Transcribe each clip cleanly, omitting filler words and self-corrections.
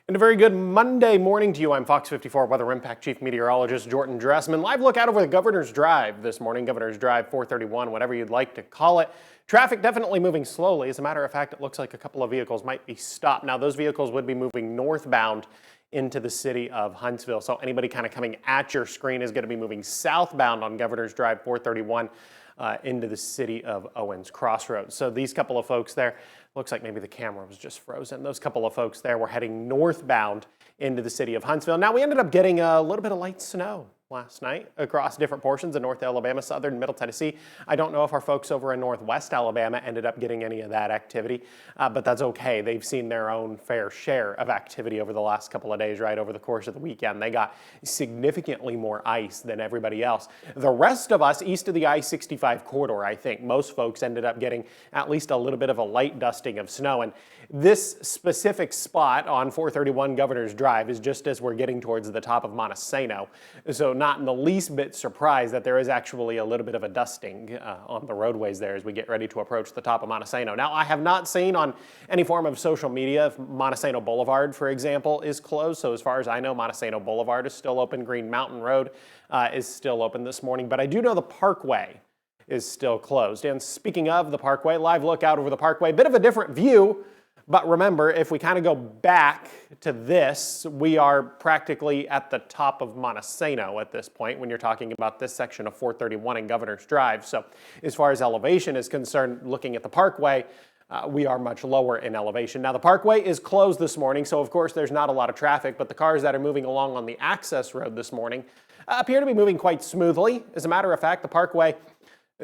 And a very good Monday morning to you. I'm FOX54 Weather Impact Chief Meteorologist Jordan Dressman. Live look out over the Governor's Drive this morning. Governor's Drive 431, whatever you'd like to call it. Traffic definitely moving slowly. As a matter of fact, it looks like a couple of vehicles might be stopped. Now, those vehicles would be moving northbound into the city of Huntsville. So anybody kind of coming at your screen is going to be moving southbound on Governor's Drive 431 into the city of Owens Crossroads. So these couple of folks there, looks like maybe the camera was just frozen. Those couple of folks there were heading northbound into the city of Huntsville. Now, we ended up getting a little bit of light snow last night across different portions of North Alabama, southern Middle Tennessee. I don't know if our folks over in Northwest Alabama ended up getting any of that activity, but that's okay. They've seen their own fair share of activity over the last couple of days, right over the course of the weekend. They got significantly more ice than everybody else. The rest of us east of the I-65 corridor, I think most folks ended up getting at least a little bit of a light dusting of snow. And this specific spot on 431 Governor's Drive is just as we're getting towards the top of Montesano. So not in the least bit surprised that there is actually a little bit of a dusting on the roadways there as we get ready to approach the top of Montesano. Now, I have not seen on any form of social media if Montesano Boulevard, for example, is closed. So as far as I know, Montesano Boulevard is still open. Green Mountain Road is still open this morning. But I do know the Parkway is still closed. And speaking of the Parkway, live look out over the Parkway, bit of a different view. But remember, if we kind of go back to this, we are practically at the top of Montesano at this point when you're talking about this section of 431 and Governor's Drive. So as far as elevation is concerned, looking at the Parkway, we are much lower in elevation. Now, the Parkway is closed this morning, so of course there's not a lot of traffic, but the cars that are moving along on the access road this morning appear to be moving quite smoothly. As a matter of fact, the Parkway,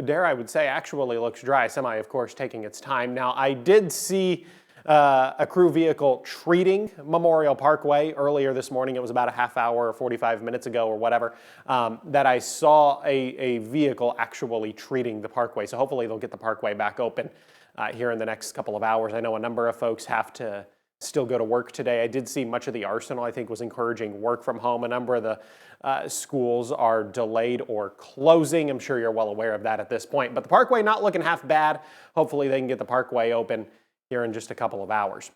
dare I would say, actually looks dry. Semi, of course, taking its time. Now, I did see a crew vehicle treating Memorial Parkway earlier this morning. It was about a half hour or 45 minutes ago or whatever that I saw a vehicle actually treating the Parkway. So hopefully they'll get the Parkway back open here in the next couple of hours. I know a number of folks have to still go to work today. I did see much of the arsenal, I think, was encouraging work from home. A number of the schools are delayed or closing. I'm sure you're well aware of that at this point. But the Parkway not looking half bad. Hopefully they can get the Parkway open here in just a couple of hours.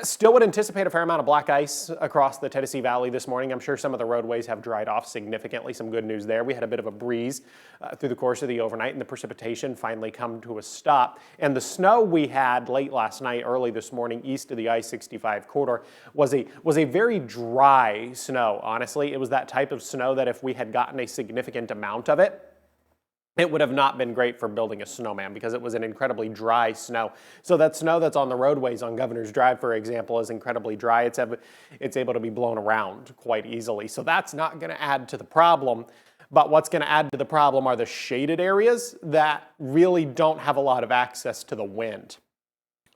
Still would anticipate a fair amount of black ice across the Tennessee Valley this morning. I'm sure some of the roadways have dried off significantly. Some good news there. We had a bit of a breeze through the course of the overnight, and the precipitation finally come to a stop. And the snow we had late last night, early this morning, east of the I-65 corridor was a very dry snow, honestly. It was that type of snow that if we had gotten a significant amount of it, it would have not been great for building a snowman because it was an incredibly dry snow. So that snow that's on the roadways on Governor's Drive, for example, is incredibly dry. It's able to be blown around quite easily. So that's not going to add to the problem. But what's going to add to the problem are the shaded areas that really don't have a lot of access to the wind.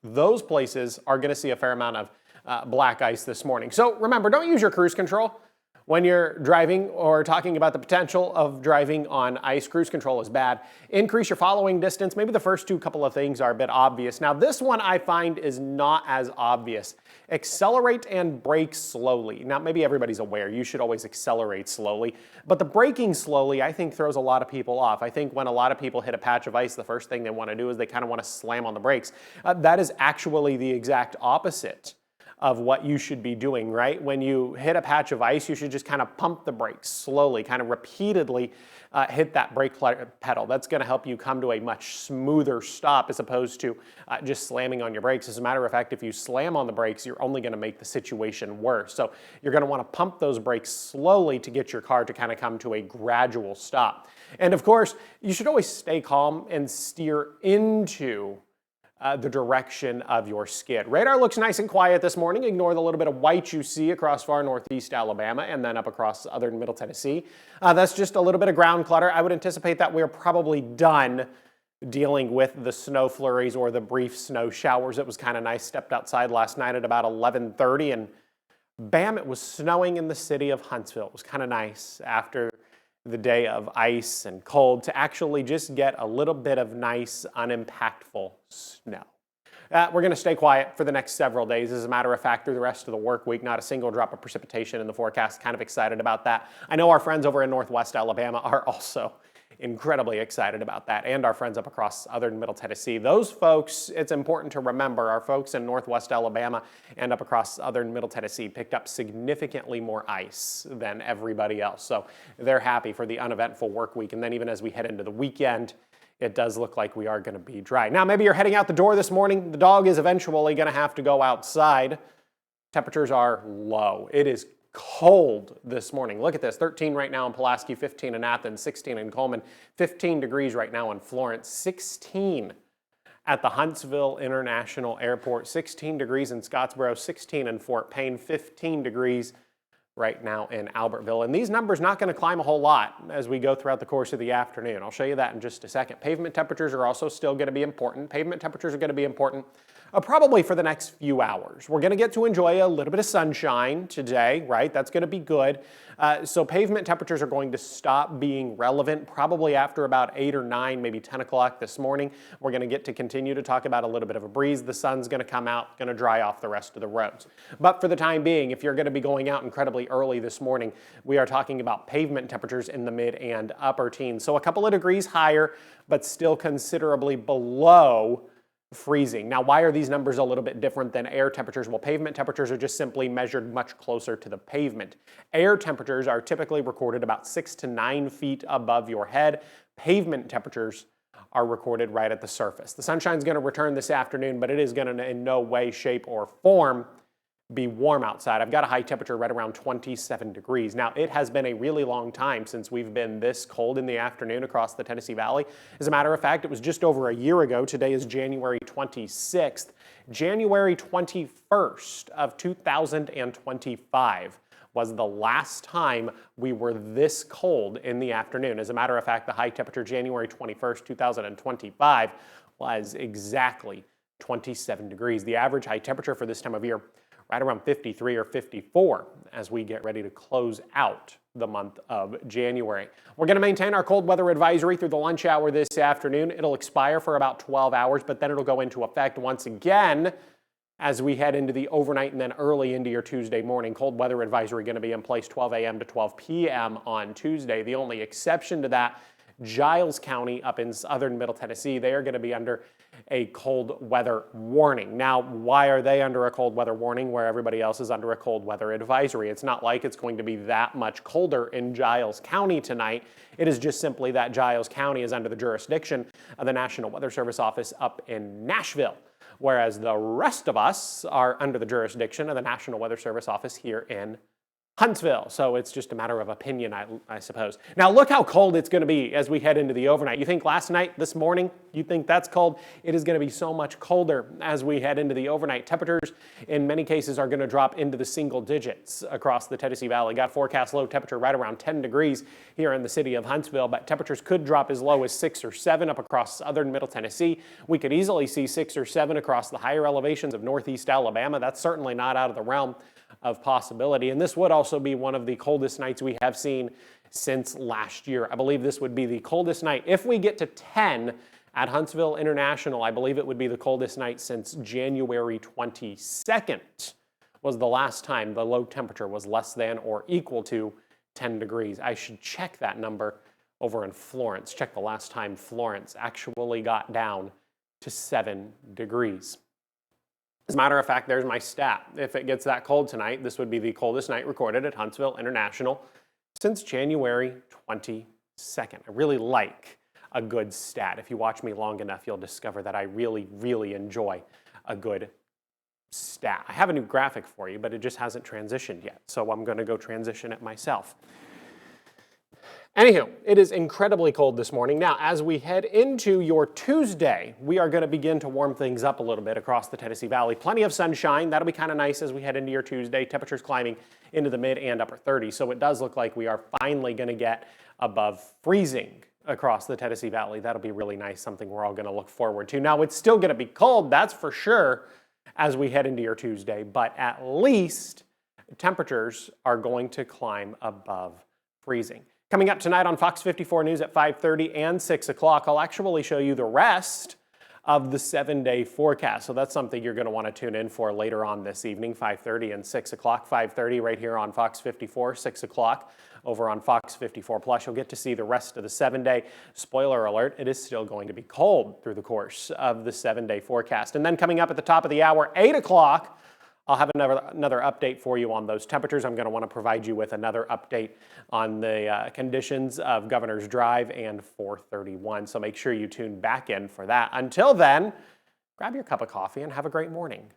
Those places are going to see a fair amount of black ice this morning. So remember, don't use your cruise control when you're driving or talking about the potential of driving on ice. Cruise control is bad. Increase your following distance. Maybe the first two couple of things are a bit obvious. Now, this one I find is not as obvious. Accelerate and brake slowly. Now, maybe everybody's aware you should always accelerate slowly, but the braking slowly, I think, throws a lot of people off. I think when a lot of people hit a patch of ice, the first thing they want to do is they kind of want to slam on the brakes. That is actually the exact opposite of what you should be doing, right? When you hit a patch of ice, you should just kind of pump the brakes slowly, kind of repeatedly hit that brake pedal. That's going to help you come to a much smoother stop as opposed to just slamming on your brakes. As a matter of fact, if you slam on the brakes, you're only going to make the situation worse. So you're going to want to pump those brakes slowly to get your car to kind of come to a gradual stop. And of course, you should always stay calm and steer into the direction of your skid. Radar looks nice and quiet this morning. Ignore the little bit of white you see across far northeast Alabama and then up across southern Middle Tennessee. That's just a little bit of ground clutter. I would anticipate that we're probably done dealing with the snow flurries or the brief snow showers. It was kind of nice. Stepped outside last night at about 11:30 and bam, it was snowing in the city of Huntsville. It was kind of nice after the day of ice and cold to actually just get a little bit of nice, unimpactful snow. We're going to stay quiet for the next several days. As a matter of fact, through the rest of the work week, not a single drop of precipitation in the forecast. Kind of excited about that. I know our friends over in Northwest Alabama are also incredibly excited about that, and our friends up across southern Middle Tennessee. Those folks, it's important to remember, our folks in northwest Alabama and up across southern Middle Tennessee picked up significantly more ice than everybody else. So they're happy for the uneventful work week. And then even as we head into the weekend, it does look like we are going to be dry. Now, maybe you're heading out the door this morning. The dog is eventually going to have to go outside. Temperatures are low. It is cold this morning. Look at this, 13 right now in Pulaski, 15 in Athens, 16 in Coleman, 15 degrees right now in Florence, 16 at the Huntsville International Airport, 16 degrees in Scottsboro, 16 in Fort Payne, 15 degrees right now in Albertville. And these numbers not going to climb a whole lot as we go throughout the course of the afternoon. I'll show you that in just a second. Pavement temperatures are also still going to be important. Pavement temperatures are going to be important probably for the next few hours. We're going to get to enjoy a little bit of sunshine today, right? That's going to be good. So pavement temperatures are going to stop being relevant probably after about 8 or 9, maybe 10 o'clock this morning. We're going to get to continue to talk about a little bit of a breeze. The sun's going to come out, going to dry off the rest of the roads. But for the time being, if you're going to be going out incredibly early this morning, we are talking about pavement temperatures in the mid and upper teens. So a couple of degrees higher, but still considerably below freezing. Now, why are these numbers a little bit different than air temperatures? Well, pavement temperatures are just simply measured much closer to the pavement. Air temperatures are typically recorded about 6 to 9 feet above your head. Pavement temperatures are recorded right at the surface. The sunshine's going to return this afternoon, but it is going to in no way, shape, or form be warm outside. I've got a high temperature right around 27 degrees. Now, it has been a really long time since we've been this cold in the afternoon across the Tennessee Valley. As a matter of fact, it was just over a year ago. Today is January 26th. January 21st of 2025 was the last time we were this cold in the afternoon. As a matter of fact, the high temperature January 21st, 2025 was exactly 27 degrees. The average high temperature for this time of year right around 53 or 54 as we get ready to close out the month of January. We're going to maintain our cold weather advisory through the lunch hour this afternoon. It'll expire for about 12 hours, but then it'll go into effect once again as we head into the overnight and then early into your Tuesday morning. Cold weather advisory going to be in place 12 a.m. to 12 p.m. on Tuesday. The only exception to that, Giles County up in southern Middle Tennessee, they are going to be under a cold weather warning. Now, why are they under a cold weather warning where everybody else is under a cold weather advisory? It's not like it's going to be that much colder in Giles County tonight. It is just simply that Giles County is under the jurisdiction of the National Weather Service office up in Nashville, whereas the rest of us are under the jurisdiction of the National Weather Service office here in Huntsville. So it's just a matter of opinion, I suppose. Now look how cold it's going to be as we head into the overnight. You think last night, this morning, you think that's cold? It is going to be so much colder as we head into the overnight. Temperatures in many cases are going to drop into the single digits across the Tennessee Valley. Got forecast low temperature right around 10 degrees here in the city of Huntsville, but temperatures could drop as low as 6 or 7 up across southern Middle Tennessee. We could easily see 6 or 7 across the higher elevations of northeast Alabama. That's certainly not out of the realm of possibility. And this would also be one of the coldest nights we have seen since last year. I believe this would be the coldest night. If we get to 10 at Huntsville International, I believe it would be the coldest night since January 22nd was the last time the low temperature was less than or equal to 10 degrees. I should check that number over in Florence. Check the last time Florence actually got down to 7 degrees. As a matter of fact, there's my stat. If it gets that cold tonight, this would be the coldest night recorded at Huntsville International since January 22nd. I really like a good stat. If you watch me long enough, you'll discover that I really, really enjoy a good stat. I have a new graphic for you, but it just hasn't transitioned yet, so I'm going to go transition it myself. Anywho, it is incredibly cold this morning. Now, as we head into your Tuesday, we are going to begin to warm things up a little bit across the Tennessee Valley. Plenty of sunshine. That'll be kind of nice as we head into your Tuesday. Temperatures climbing into the mid and upper 30s. So it does look like we are finally going to get above freezing across the Tennessee Valley. That'll be really nice, something we're all going to look forward to. Now, it's still going to be cold, that's for sure, as we head into your Tuesday, but at least temperatures are going to climb above freezing. Coming up tonight on Fox 54 News at 5:30 and 6 o'clock, I'll actually show you the rest of the 7-day forecast. So that's something you're going to want to tune in for later on this evening, 5:30 and 6 o'clock. 5:30 right here on Fox 54, 6 o'clock over on Fox 54 Plus. You'll get to see the rest of the 7-day. Spoiler alert, it is still going to be cold through the course of the 7-day forecast. And then coming up at the top of the hour, 8 o'clock, I'll have another update for you on those temperatures. I'm going to want to provide you with another update on the conditions of Governor's Drive and 431. So make sure you tune back in for that. Until then, grab your cup of coffee and have a great morning.